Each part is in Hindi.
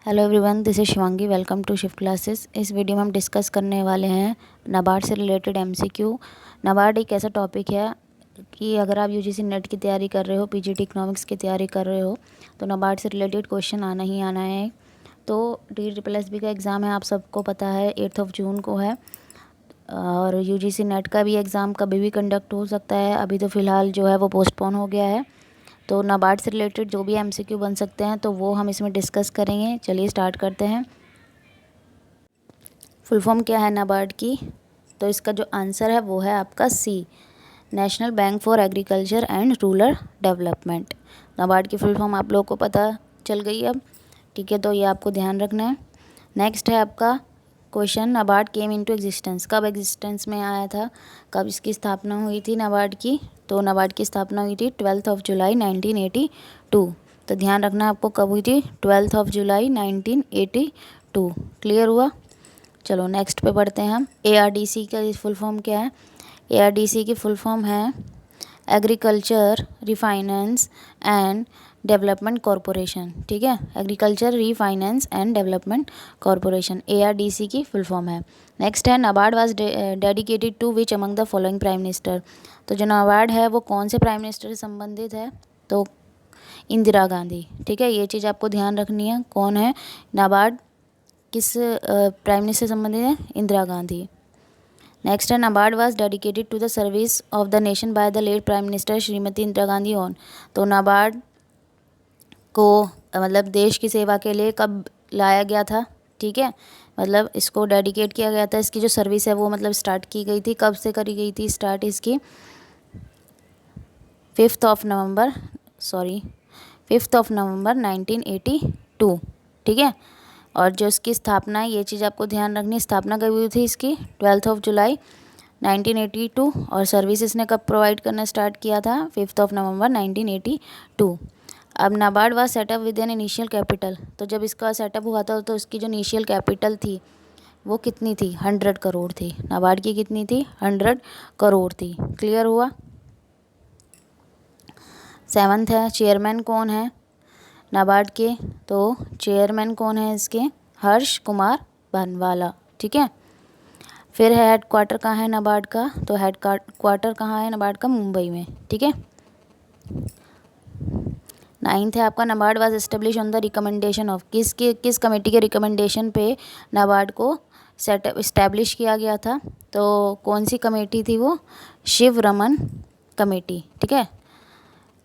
Hello everyone, this is Shivangi. Welcome to Shift Classes. इस वीडियो में हम डिस्कस करने वाले हैं नाबार्ड से रिलेटेड एमसीक्यू। नाबार्ड एक ऐसा टॉपिक है कि अगर आप यूजीसी नेट की तैयारी कर रहे हो, पीजीटी इकोनॉमिक्स की तैयारी कर रहे हो, तो नाबार्ड से रिलेटेड क्वेश्चन आना ही आना है। तो DSSB का एग्ज़ाम है, आप सबको पता है, 8 जून को है। और यूजीसी नेट का भी एग्ज़ाम कभी भी कंडक्ट हो सकता है। अभी तो फ़िलहाल जो है वो पोस्टपोन हो गया है। तो नाबार्ड से रिलेटेड जो भी एमसीक्यू बन सकते हैं तो वो हम इसमें डिस्कस करेंगे। चलिए स्टार्ट करते हैं। फुल फॉर्म क्या है नाबार्ड की? तो इसका जो आंसर है वो है आपका सी, national bank for agriculture and rural development. NABARD की फुल फॉर्म आप लोगों को पता चल गई अब, ठीक है? तो ये आपको ध्यान रखना है। नेक्स्ट है आपका question, NABARD came into existence. कब एग्जिस्टेंस में आया था, कब इसकी स्थापना हुई थी नाबार्ड की? तो नाबार्ड की स्थापना हुई थी 12 जुलाई 1982। तो ध्यान रखना आपको कब हुई थी, 12 जुलाई 1982। क्लियर हुआ? चलो नेक्स्ट पे पढ़ते हैं हम। ARDC का फुल फॉर्म क्या है? ARDC की फुल फॉर्म है agriculture refinance and development corporation, ठीक है? Agriculture refinance and development corporation ARDC की फुल फॉर्म है। नेक्स्ट है, NABARD was dedicated to which among the following prime minister. तो जो नाबार्ड है वो कौन से प्राइम मिनिस्टर से संबंधित है? तो इंदिरा गांधी, ठीक है? ये चीज़ आपको ध्यान रखनी है। कौन है नाबार्ड, किस प्राइम मिनिस्टर से संबंधित है? इंदिरा गांधी। नेक्स्ट है, NABARD was dedicated to the service of the nation by the late prime minister Shrimati Indira Gandhi on. तो नाबार्ड को मतलब देश की सेवा के लिए कब लाया गया था, ठीक है? मतलब इसको डेडिकेट किया गया था, इसकी जो सर्विस है वो मतलब स्टार्ट की गई थी। कब से करी गई थी स्टार्ट इसकी? 5 नवंबर 1982, ठीक है? और जो इसकी स्थापना है, ये चीज़ आपको ध्यान रखनी है, स्थापना कब हुई थी इसकी? 12 जुलाई 1982। और सर्विस इसने कब प्रोवाइड करना स्टार्ट किया था? 5 नवंबर 1982। अब NABARD was setup with an initial capital. तो जब इसका सेटअप हुआ था तो इसकी जो इनिशियल कैपिटल थी वो कितनी थी? 100 करोड़ थी। नाबार्ड की कितनी थी? 100 करोड़ थी। क्लियर हुआ? 7th है, चेयरमैन कौन है नाबार्ड के? तो चेयरमैन कौन है इसके? हर्ष कुमार भानवाला, ठीक है? फिर हेड क्वार्टर कहाँ है नाबार्ड का? तो हेड क्वार्टर कहाँ है नाबार्ड का? मुंबई में, ठीक है? 9th है आपका, NABARD was establish on the recommendation of. किस कमेटी के रिकमेंडेशन पे नाबार्ड को सेटअप इस्टेब्लिश किया गया था? तो कौन सी कमेटी थी वो? शिव रमन कमेटी, ठीक है?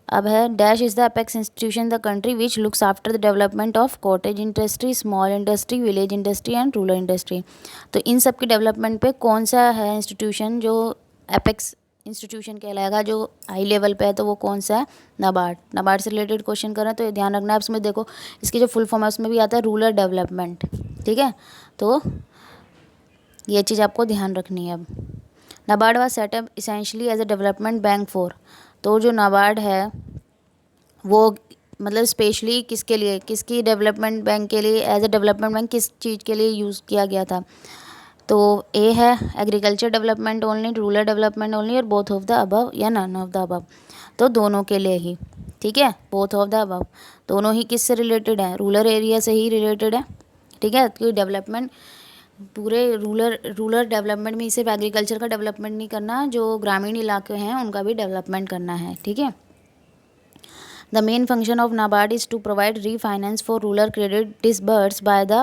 अब है, dash is the apex institution the country which looks after the development of cottage industry, small industry, village industry and rural industry. तो इन सब के डेवलपमेंट पे कौन सा है इंस्टीट्यूशन जो अपेक्स इंस्टीट्यूशन कहलाएगा, जो हाई लेवल पे है? तो वो कौन सा है? नाबार्ड। नाबार्ड से रिलेटेड क्वेश्चन कर रहे हैं तो ये ध्यान रखना है। इसमें देखो इसकी जो फुल फॉर्म है उसमें भी आता है रूरल डेवलपमेंट, ठीक है? तो ये चीज़ आपको ध्यान रखनी है। अब NABARD was set up essentially as a development bank for. तो जो नाबार्ड है वो मतलब स्पेशली किसके लिए, किसकी डेवलपमेंट बैंक के लिए, एज अ डेवलपमेंट बैंक किस चीज़ के लिए यूज़ किया गया था? तो ए है agriculture development only, rural development only, और बोथ ऑफ द अबव या नन ऑफ द अबव। तो दोनों के लिए ही, ठीक है? बोथ ऑफ द अबव, दोनों ही किससे रिलेटेड है? रूरल एरिया से ही रिलेटेड है, ठीक है? क्योंकि डेवलपमेंट पूरे रूरल डेवलपमेंट में सिर्फ एग्रीकल्चर का डेवलपमेंट नहीं करना, जो ग्रामीण इलाके हैं उनका भी डेवलपमेंट करना है, ठीक है? The main function of NABARD is to provide refinance for rural credit disbursed by the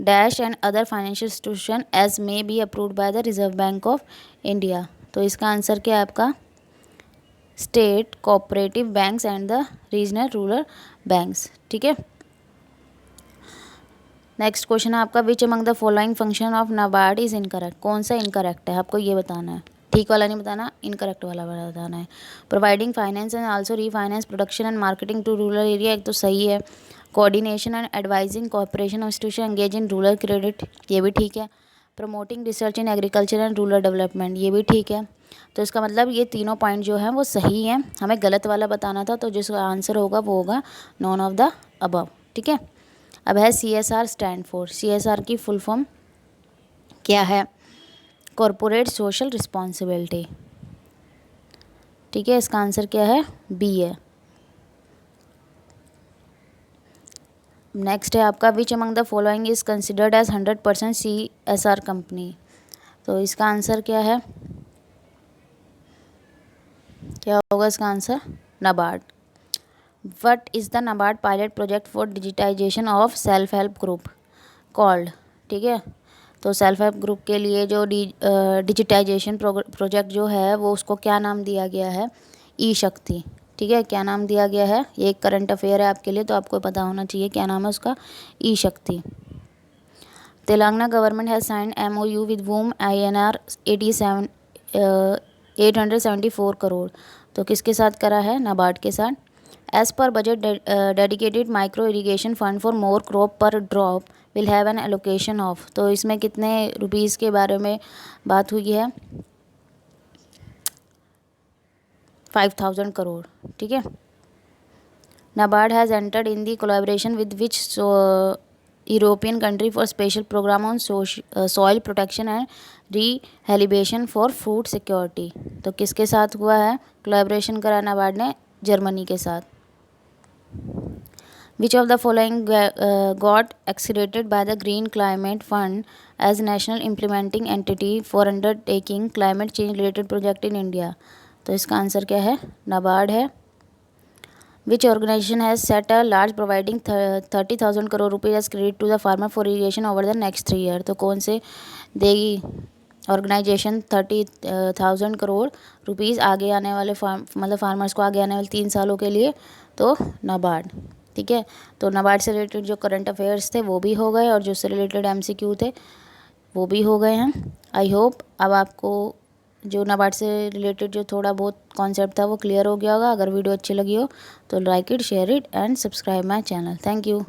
dash and other financial institution as may be approved by the Reserve Bank of India। तो इसका आंसर क्या है आपका? State cooperative banks and the regional rural banks, ठीक है? नेक्स्ट क्वेश्चन है आपका, which among the following function of NABARD is incorrect. कौन सा इनकरेक्ट है आपको ये बताना है, ठीक वाला नहीं बताना, इनकरेक्ट वाला बताना है। Providing finance and also refinance production and marketing to rural area, एक तो सही है। Coordination and advising corporation of institution engage in rural credit, ये भी ठीक है। Promoting research in agriculture and rural development, ये भी ठीक है। तो इसका मतलब ये तीनों पॉइंट जो है वो सही है। हमें गलत वाला बताना था, तो जिसका आंसर होगा वो होगा नॉन ऑफ द अबव, ठीक है? अब है CSR स्टैंड फॉर। CSR की फुल फॉर्म क्या है? कॉरपोरेट सोशल रिस्पॉन्सिबिलिटी, ठीक है? इसका आंसर क्या है? बी है। नेक्स्ट है आपका which among the following is considered as 100% CSR company. तो इसका आंसर क्या है, क्या होगा इसका answer, NABARD. What is the NABARD pilot project for digitization of self help group called. ठीक है, तो सेल्फ हेल्प ग्रुप के लिए जो डिजिटाइजेशन प्रोजेक्ट जो है वो उसको क्या नाम दिया गया है, ई शक्ति। ठीक है, क्या नाम दिया गया है, ये एक करंट अफेयर है आपके लिए, तो आपको पता होना चाहिए क्या नाम है उसका, E Shakti. Telangana government has signed MOU with वूम INR 874 करोड़। तो किसके साथ करा है, नाबार्ड के साथ। As per budget dedicated micro irrigation fund for more crop per drop will have an allocation of. तो इसमें कितने रुपीज़ के बारे में बात हुई है, 5000 करोड़। ठीक है, NABARD has entered in the collaboration with which European country for special program on soil protection and rehabilitation for food security. तो किसके साथ हुआ है कोलैबोरेशन करा नाबार्ड ने, जर्मनी के साथ। Which of the following got accredited by the Green Climate Fund as national implementing entity for undertaking climate change related project in India? तो इसका आंसर क्या है, नाबार्ड है। Which organization has set a large providing 30,000 crore rupees as credit to the farmer for irrigation over the next 3 years? तो कौन से देगी ऑर्गेनाइजेशन 30,000 करोड़ रुपीज़ आगे आने वाले मतलब फार्मर्स को आगे आने वाले 3 सालों के लिए? तो नाबार्ड। ठीक है, तो नाबार्ड से रिलेटेड जो करंट अफेयर्स थे वो भी हो गए और जो से रिलेटेड MCQ थे वो भी हो गए हैं। आई होप अब आपको जो नाबार्ड से रिलेटेड जो थोड़ा बहुत कॉन्सेप्ट था वो क्लियर हो गया होगा। अगर वीडियो अच्छी लगी हो तो like it, share it and subscribe my channel. Thank you.